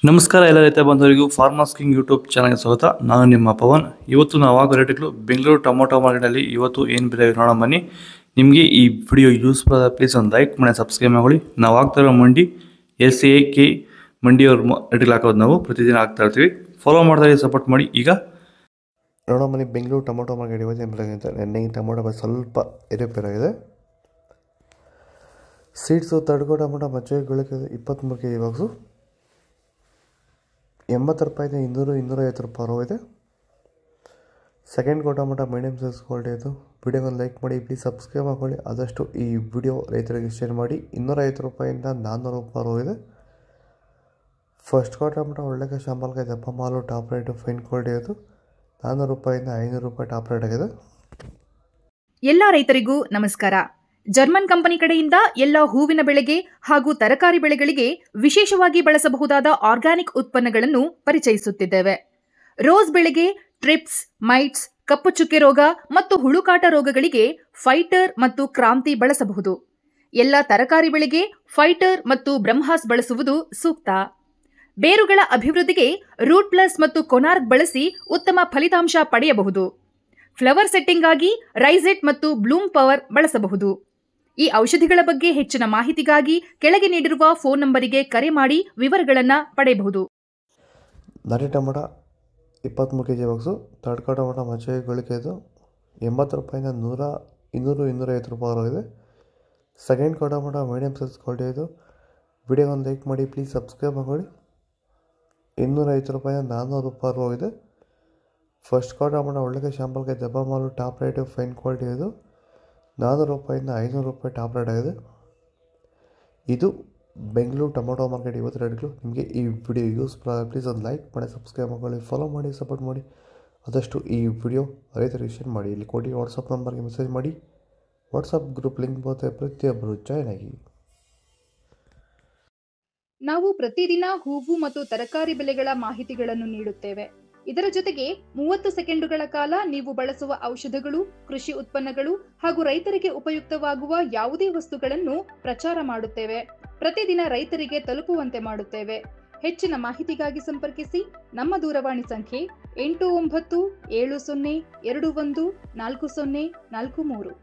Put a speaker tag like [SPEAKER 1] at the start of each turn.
[SPEAKER 1] ನಮಸ್ಕಾರ ಎಲ್ಲ ರೈತ ಬಂಧುವರಿಗೂ ಫಾರ್ಮರ್ಸ್ ಕಿಂಗ್ ಯೂಟ್ಯೂಬ್ ಚಾನಲ್ಗೆ ಸ್ವಾಗತ. ನಾನು ನಿಮ್ಮ ಪವನ್. ಇವತ್ತು ನಾವು ಆಗೋ ರೇಟ್ಗಳು ಬೆಂಗಳೂರು ಟೊಮೊಟೊ ಮಾರ್ಕೆಟಲ್ಲಿ ಇವತ್ತು ಏನು ಬೆಲೆ ನೋಡೋಣ ಬನ್ನಿ. ನಿಮಗೆ ಈ ವಿಡಿಯೋ ಯೂಸ್ಫುಲ್ ಆದ ಪ್ಲೀಸ್ ಒಂದು ಲೈಕ್ ಮಾಡಿ ಸಬ್ಸ್ಕ್ರೈಬ್ ಮಾಡಿ. ನಾವು ಆಗ್ತಾರೋ ಮಂಡಿ SAK ಮಂಡಿಯವ್ರ ರೇಟ್ಗಳು ಹಾಕೋದು ನಾವು ಪ್ರತಿದಿನ ಆಗ್ತಾ ಇರ್ತೀವಿ. ಫಾಲೋ ಮಾಡ್ತಾ ಸಪೋರ್ಟ್ ಮಾಡಿ. ಈಗ
[SPEAKER 2] ನೋಡೋ ಮನೆ ಬೆಂಗಳೂರು ಟೊಮೊಟೊ ಮಾರ್ಕೆಟ್ ಇವತ್ತು ಏನು ಬೆಲೆ ಅಂತ ನೆನ್ನೆ ಟೊಮೊಟೊ ಬೆಲೆ ಸ್ವಲ್ಪ ಏರುಪೇರಾಗಿದೆ. ಸೀಡ್ಸು ತಡ್ಕೋ ಟೊಮೊಟೊ ಮಚ್ಚೆಗಳಿಗೆ 23 kg ಬಾಕ್ಸು 80 ರೂಪಾಯಿಂದ 200-250 ರೂಪಾಯಿ ಹೋಗಿದೆ. Second tomato medium size quality ಇದು. ವಿಡಿಯೋಗೊಂದು ಲೈಕ್ ಮಾಡಿ, ಪ್ಲೀಸ್ ಸಬ್ಸ್ಕ್ರೈಬ್ ಮಾಡ್ಕೊಳ್ಳಿ. ಆದಷ್ಟು ಈ ವಿಡಿಯೋ ರೈತರಿಗೆ ಶೇರ್ ಮಾಡಿ. 250 ರೂಪಾಯಿಂದ 400 ರೂಪಾಯಿ ಹೋಗಿದೆ. ಫಸ್ಟ್ ಟೊಮೊಟೊ ಒಳ್ಳೆ ಶಾಂಬಲ್ಗೆ ದಪ್ಪ ಮಾಲು ಟಾಪ್ ರೇಟು ಫೈನ್ ಕ್ವಾಲಿಟಿ ಇದು. 400 ರೂಪಾಯಿಂದ 500 ರೂಪಾಯಿ ಟಾಪ್ ರೇಟ್ ಆಗಿದೆ.
[SPEAKER 3] ಎಲ್ಲ ರೈತರಿಗೂ ನಮಸ್ಕಾರ. ಜರ್ಮನ್ ಕಂಪನಿ ಕಡೆಯಿಂದ ಎಲ್ಲ ಹೂವಿನ ಬೆಳೆಗೆ ಹಾಗೂ ತರಕಾರಿ ಬೆಳೆಗಳಿಗೆ ವಿಶೇಷವಾಗಿ ಬಳಸಬಹುದಾದ ಆರ್ಗ್ಯಾನಿಕ್ ಉತ್ಪನ್ನಗಳನ್ನು ಪರಿಚಯಿಸುತ್ತಿದ್ದೇವೆ. ರೋಸ್ ಬೆಳೆಗೆ ಟ್ರಿಪ್ಸ್, ಮೈಟ್ಸ್, ಕಪ್ಪು ಚುಕ್ಕೆ ರೋಗ ಮತ್ತು ಹುಳುಕಾಟ ರೋಗಗಳಿಗೆ ಫೈಟರ್ ಮತ್ತು ಕ್ರಾಂತಿ ಬಳಸಬಹುದು. ಎಲ್ಲ ತರಕಾರಿ ಬೆಳೆಗೆ ಫೈಟರ್ ಮತ್ತು ಬ್ರಹ್ಮಾಸ್ ಬಳಸುವುದು ಸೂಕ್ತ. ಬೇರುಗಳ ಅಭಿವೃದ್ಧಿಗೆ ರೂಟ್ ಪ್ಲಸ್ ಮತ್ತು ಕೊನಾರ್ಕ್ ಬಳಸಿ ಉತ್ತಮ ಫಲಿತಾಂಶ ಪಡೆಯಬಹುದು. ಫ್ಲವರ್ ಸೆಟ್ಟಿಂಗ್ ಆಗಿ ರೈಸೆಟ್ ಮತ್ತು ಬ್ಲೂಮ್ ಪವರ್ ಬಳಸಬಹುದು. ಈ ಔಷಧಿಗಳ ಬಗ್ಗೆ ಹೆಚ್ಚಿನ ಮಾಹಿತಿಗಾಗಿ ಕೆಳಗೆ ನೀಡಿರುವ ಫೋನ್ ನಂಬರಿಗೆ ಕರೆ ಮಾಡಿ ವಿವರಗಳನ್ನು ಪಡೆಯಬಹುದು.
[SPEAKER 2] ನಾಟಿ ಟೊಮೊಟೊ 23 kg ಬಾಕ್ಸು. ತಡ್ಕೋ ಟೊಮೊಟೊ ಮಚ್ಚೆಗಳಿಗೆ ಇದು 80 ರೂಪಾಯಿಂದ 200-250 ರೂಪಾಯಿ ಹೋಗಿದೆ. Second tomato medium size quality ಇದು. ವಿಡಿಯೋಗೊಂದು ಲೈಕ್ ಮಾಡಿ, ಪ್ಲೀಸ್ ಸಬ್ಸ್ಕ್ರೈಬ್ ಮಾಡಿ. 250 ರೂಪಾಯಿಂದ 400 ರೂಪಾಯಿ ಹೋಗಿದೆ. ಫಸ್ಟ್ ಟೊಮೊಟೊ ಒಳ್ಳೆ ಶಾಂಪಲ್ಗೆ ದಬ್ಬ ಮಾಲು ಟಾಪ್ ರೇಟು ಫೈನ್ ಕ್ವಾಲಿಟಿ ಇದು. 400 ರೂಪಾಯಿಂದ 500 ರೂಪಾಯಿ ಟಾಪ್ ರೇಟ್ ಆಗಿದೆ. ಇದು ಬೆಂಗಳೂರು ಟೊಮೊಟೊ ಮಾರ್ಕೆಟ್ ಇವತ್ತು ರೇಟ್ಗಳು. ನಿಮಗೆ ಈ ವಿಡಿಯೋ ಯೂಸ್ಫುಲ್ ಆಗಿದೆ ಪ್ಲೀಸ್ ಒಂದು ಲೈಕ್ ಮಾಡಿ, ಸಬ್ಸ್ಕ್ರೈಬ್ ಮಾಡ್ಕೊಳ್ಳಿ, ಫಾಲೋ ಮಾಡಿ, ಸಪೋರ್ಟ್ ಮಾಡಿ. ಆದಷ್ಟು ಈ ವಿಡಿಯೋ ರೈತರಿಗೆ ಶೇರ್ ಮಾಡಿ. ಇಲ್ಲಿ ಕೊಡಿ ವಾಟ್ಸಪ್ ನಂಬರ್ಗೆ ಮೆಸೇಜ್ ಮಾಡಿ. ವಾಟ್ಸಪ್ ಗ್ರೂಪ್ ಲಿಂಕ್ ಬರುತ್ತೆ, ಪ್ರತಿಯೊಬ್ಬರು ಜಾಯ್ನ್ ಆಗಿ.
[SPEAKER 3] ನಾವು ಪ್ರತಿದಿನ ಹೂವು ಮತ್ತು ತರಕಾರಿ ಬೆಲೆಗಳ ಮಾಹಿತಿಗಳನ್ನು ನೀಡುತ್ತೇವೆ. ಇದರ ಜೊತೆಗೆ 30 ಸೆಕೆಂಡುಗಳ ಕಾಲ ನೀವು ಬಳಸುವ ಔಷಧಗಳು, ಕೃಷಿ ಉತ್ಪನ್ನಗಳು ಹಾಗೂ ರೈತರಿಗೆ ಉಪಯುಕ್ತವಾಗುವ ಯಾವುದೇ ವಸ್ತುಗಳನ್ನು ಪ್ರಚಾರ ಮಾಡುತ್ತೇವೆ. ಪ್ರತಿದಿನ ರೈತರಿಗೆ ತಲುಪುವಂತೆ ಮಾಡುತ್ತೇವೆ. ಹೆಚ್ಚಿನ ಮಾಹಿತಿಗಾಗಿ ಸಂಪರ್ಕಿಸಿ. ನಮ್ಮ ದೂರವಾಣಿ ಸಂಖ್ಯೆ 8970214043.